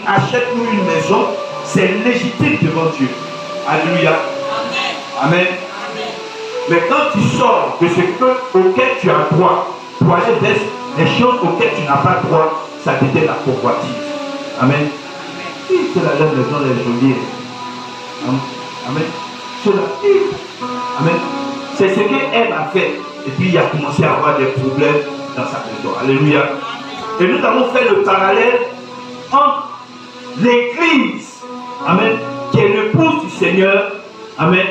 achète-nous une maison, c'est légitime devant Dieu. Alléluia. Amen. Amen. Mais quand tu sors de ce auquel tu as droit, pour aller vers les choses auxquelles tu n'as pas droit, ça devient la convoitise. Amen. Oui, c'est la maison est jolie. Amen. Cela. Amen. C'est ce qu'elle a fait. Et puis il a commencé à avoir des problèmes dans sa maison. Alléluia. Et nous avons fait le parallèle entre l'église, amen, qui est l'épouse du Seigneur, amen,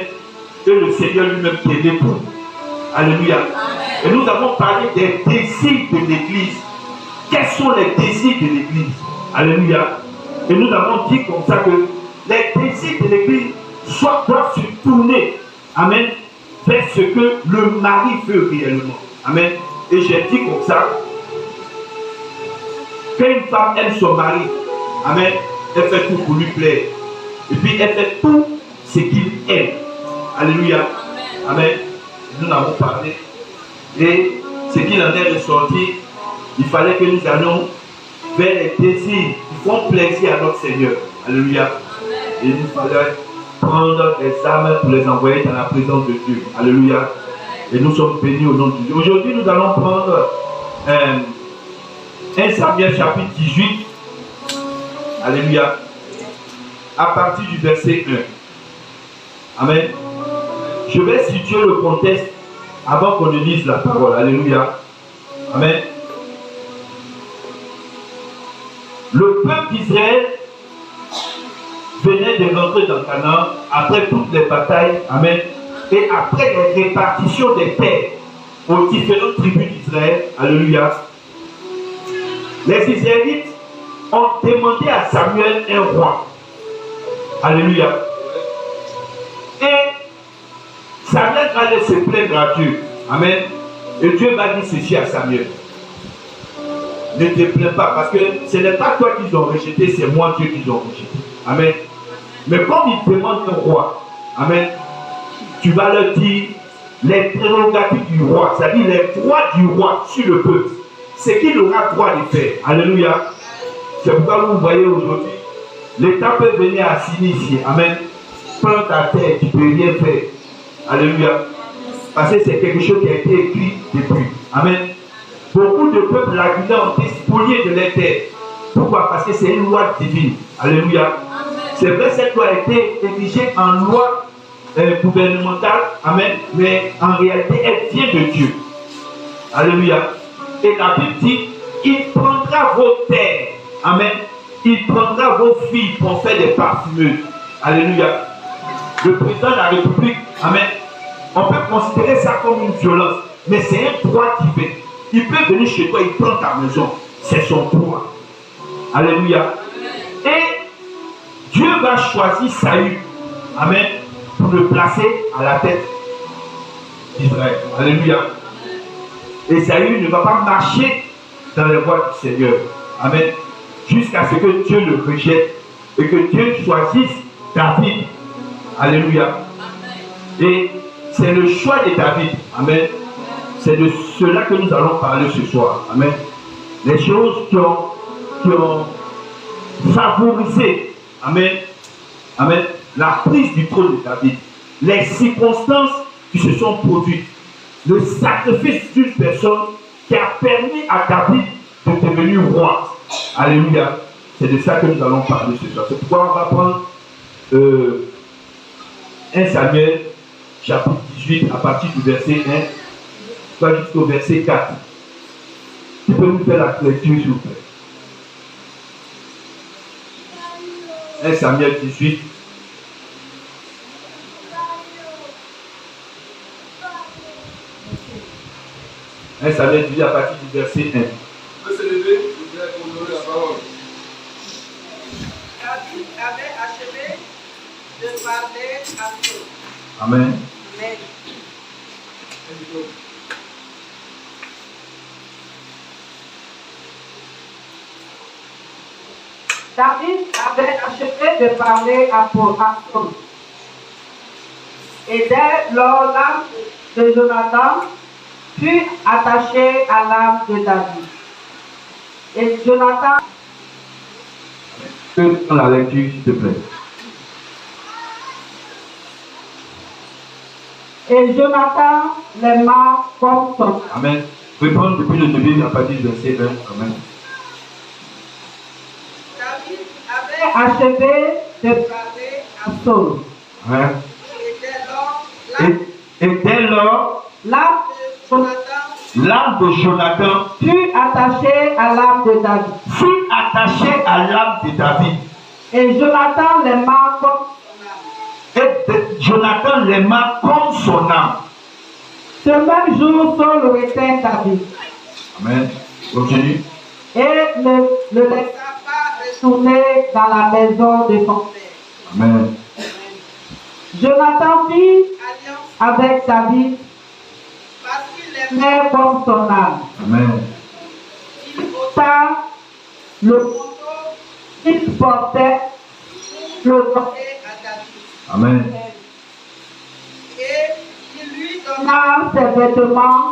et le Seigneur lui-même qui est l'époux. Alléluia. Et nous avons parlé des désirs de l'église. Quels sont les désirs de l'église? Alléluia. Et nous avons dit comme ça que les désirs de l'église doivent se tourner, amen, vers ce que le mari veut réellement. Amen. Et j'ai dit comme ça, qu'une femme aime son mari, amen, elle fait tout pour lui plaire. Et puis elle fait tout ce qu'il aime. Alléluia. Amen. Nous en avons parlé. Et ce qu'il en est ressorti, il fallait que nous allions vers les désirs qui font plaisir à notre Seigneur. Alléluia. Et il fallait prendre les âmes pour les envoyer dans la présence de Dieu. Alléluia. Et nous sommes bénis au nom de Dieu. Aujourd'hui, nous allons prendre 1 Samuel chapitre 18. Alléluia. À partir du verset 1. Amen. Je vais situer le contexte avant qu'on ne lise la parole. Alléluia. Amen. Le peuple d'Israël venait de rentrer dans Canaan après toutes les batailles. Amen. Et après les répartitions des terres aux différentes tribus d'Israël. Alléluia. Les Israélites ont demandé à Samuel un roi. Alléluia. Et Samuel allait se plaindre à Dieu. Amen. Et Dieu va dire ceci à Samuel. Ne te plains pas, parce que ce n'est pas toi qu'ils ont rejeté, c'est moi Dieu qu'ils ont rejeté. Amen. Mais comme ils demandent un roi, amen, tu vas leur dire les prérogatives du roi, c'est-à-dire les droits du roi sur le peuple, ce qu'il aura droit de faire. Alléluia. C'est pourquoi vous voyez aujourd'hui, l'État peut venir à s'initier. Amen. Prends ta terre, tu ne peux rien faire. Alléluia. Parce que c'est quelque chose qui a été écrit depuis. Amen. Beaucoup de peuples lagunaires ont été spoliés de leur terre. Pourquoi? Parce que c'est une loi divine. Alléluia. C'est vrai, cette loi a été érigée en loi gouvernementale. Amen. Mais en réalité, elle vient de Dieu. Alléluia. Et la Bible dit, il prendra vos terres. Amen. Il prendra vos filles pour faire des parfumeuses. Alléluia. Le président de la République, amen, on peut considérer ça comme une violence. Mais c'est un droit divin. Il peut venir chez toi, il prend ta maison. C'est son droit. Alléluia. Et Dieu va choisir Saül, amen, pour le placer à la tête d'Israël. Alléluia. Et Saül ne va pas marcher dans les voies du Seigneur. Amen. Jusqu'à ce que Dieu le rejette et que Dieu choisisse David. Alléluia. Et c'est le choix de David. Amen. C'est de cela que nous allons parler ce soir. Amen. Les choses qui ont favorisé, amen, amen, la prise du trône de David. Les circonstances qui se sont produites. Le sacrifice d'une personne qui a permis à David de devenir roi. Alléluia. C'est de ça que nous allons parler ce soir. C'est pourquoi on va prendre 1 Samuel chapitre 18 à partir du verset 1 jusqu'au verset 4. Tu peux nous faire la lecture s'il vous plaît. 1 Samuel 18. Samuel 18 à partir du verset 1. On peut se lever, je voudrais honorer la parole. David avait achevé de parler à Dieu. Amen. Amen. David avait achevé de parler à Saül. Et dès lors, l'âme de Jonathan fut attachée à l'âme de David. Et Jonathan Que dans la lecture, s'il te plaît. Et Jonathan l'aima comme son. Amen. Vous pouvez prendre depuis le début à partir du verset 20. Amen. David avait achevé de parler à Saul. Hein? Et dès lors, l'âme de Jonathan fut attachée à l'âme de David. Fut attachée à l'âme de David. Et Jonathan l'aima comme son âme. Et Jonathan l'aima comme son âme. Ce même jour, Saul retint David. Amen. Continue. Et ne laissa pas retourner dans la maison de son père. Amen. Jonathan fit alliance avec David parce qu'il aimait comme son âme. Amen. Il ôta le manteau qu'il portait, le portait à David. Amen. Et il lui donna ses vêtements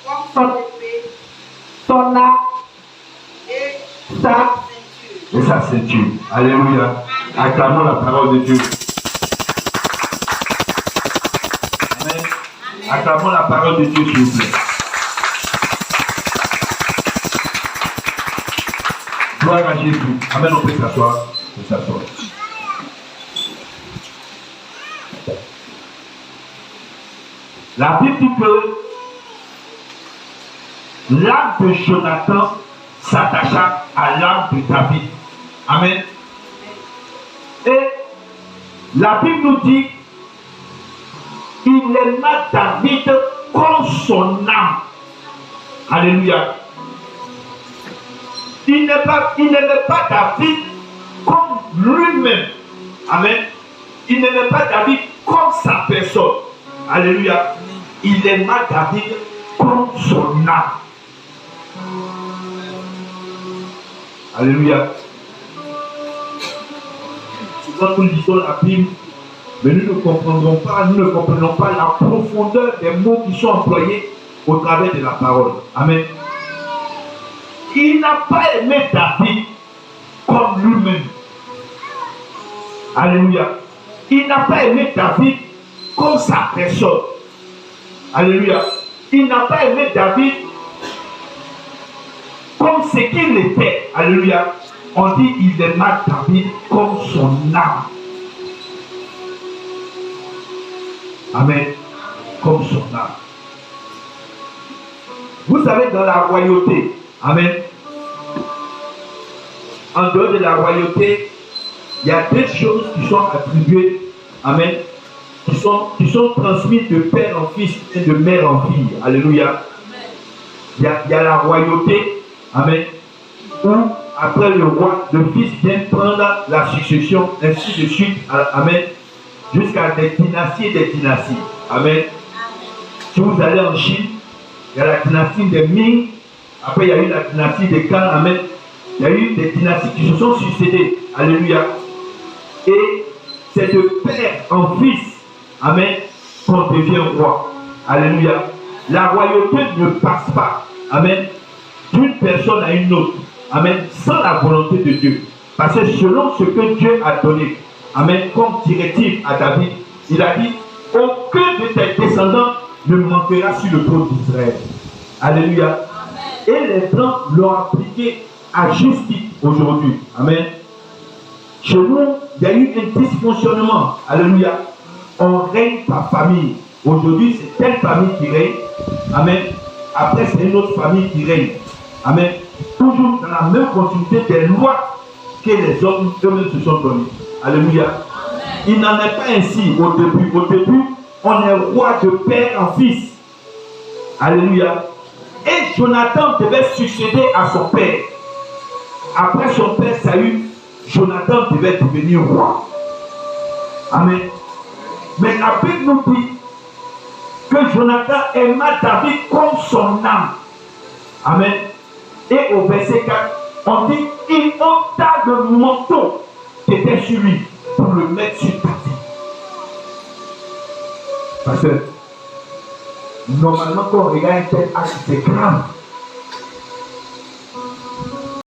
comme son épée, son arc et sa ceinture. Et sa ceinture. Alléluia. Acclamons la parole de Dieu. Amen. Acclamons la parole de Dieu, s'il vous plaît. Gloire à Jésus. Amen. On peut s'asseoir. On peut s'asseoir. La Bible dit que l'âme de Jonathan s'attacha à l'âme de David. Amen. Et la Bible nous dit il aima David comme son âme. Alléluia. Il n'aimait pas David comme lui-même. Amen. Il n'aimait pas David comme sa personne. Alléluia. Il aima David comme son âme. Alléluia. Souvent nous lisons la Bible, mais nous ne comprenons pas la profondeur des mots qui sont employés au travers de la parole. Amen. Il n'a pas aimé David comme lui-même. Alléluia. Il n'a pas aimé David comme sa personne. Alléluia. Il n'a pas aimé David comme ce qu'il était. Alléluia. On dit il aima David comme son âme. Amen. Comme son âme. Vous savez, dans la royauté, amen. En dehors de la royauté, il y a deux choses qui sont attribuées, amen, qui sont transmises de père en fils et de mère en fille. Alléluia. Il y a la royauté, amen, où après le roi, le fils vient prendre la succession, ainsi de suite, amen, jusqu'à des dynasties et des dynasties. Amen. Si vous allez en Chine, il y a la dynastie des Ming, après il y a eu la dynastie des Kang, amen. Il y a eu des dynasties qui se sont succédées. Alléluia. Et c'est de père en fils, amen, qu'on devient roi. Alléluia. La royauté ne passe pas, amen, d'une personne à une autre, amen, sans la volonté de Dieu. Parce que selon ce que Dieu a donné, amen, comme directive à David, il a dit, aucun de tes descendants ne manquera sur le trône d'Israël. Alléluia. Amen. Et les Blancs l'ont appliqué à justice aujourd'hui. Amen. Chez nous, il y a eu un dysfonctionnement. Alléluia. On règne par famille. Aujourd'hui, c'est telle famille qui règne. Amen. Après, c'est une autre famille qui règne. Amen. Toujours dans la même continuité des lois que les hommes eux-mêmes se sont donnés. Alléluia. Amen. Il n'en est pas ainsi au début. Au début, on est roi de père en fils. Alléluia. Et Jonathan devait succéder à son père. Après son père Saül, Jonathan devait devenir roi. Amen. Mais la Bible nous dit que Jonathan aima David comme son âme. Amen. Et au verset 4, on dit il ôta le manteau qui était sur lui pour le mettre sur David. Parce que normalement, quand on regarde un tel acte, c'est grave.